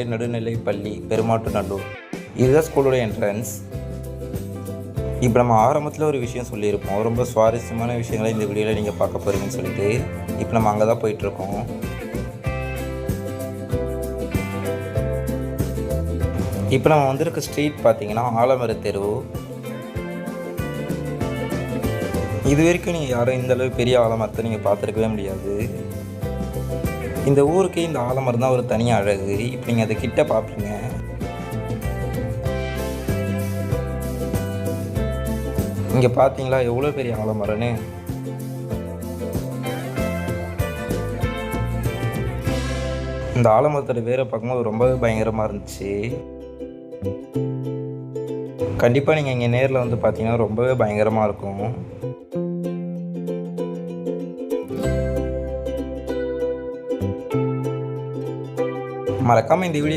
நடுநிலைப் பள்ளி பெருமாட்டுநல்லூர். இதுதான் ஸ்கூலோட என்ட்ரன்ஸ். இப்போ நம்ம ஆரம்பத்தில் ஒரு விஷயம் சொல்லியிருப்போம், ரொம்ப சுவாரஸ்யமான விஷயங்களை இந்த வீடியோவில் நீங்கள் பார்க்க போகிறீங்கன்னு சொல்லிட்டு. இப்போ நம்ம அங்கே தான் போயிட்டுருக்கோம். இப்போ நம்ம வந்திருக்க ஸ்ட்ரீட் பார்த்தீங்கன்னா ஆலமர தெரு. இது வரைக்கும் நீங்கள் யாரும் இந்தளவு பெரிய ஆலமரத்தை நீங்கள் பார்த்துருக்கவே முடியாது. இந்த ஊருக்கு இந்த ஆலமரம் தான் ஒரு தனி அழகு. இப்போ நீங்கள் அதை கிட்ட பார்ப்பீங்க. இங்கே பார்த்தீங்களா எவ்வளோ பெரிய ஆலமரம்னு. இந்த ஆலமரத்தோட வேரை பார்க்கும்போது ரொம்பவே பயங்கரமாக இருந்துச்சு. கண்டிப்பாக நீங்கள் இங்கே நேரில் வந்து பார்த்தீங்கன்னா ரொம்பவே பயங்கரமாக இருக்கும். மறக்காமல் இந்த வீடியோ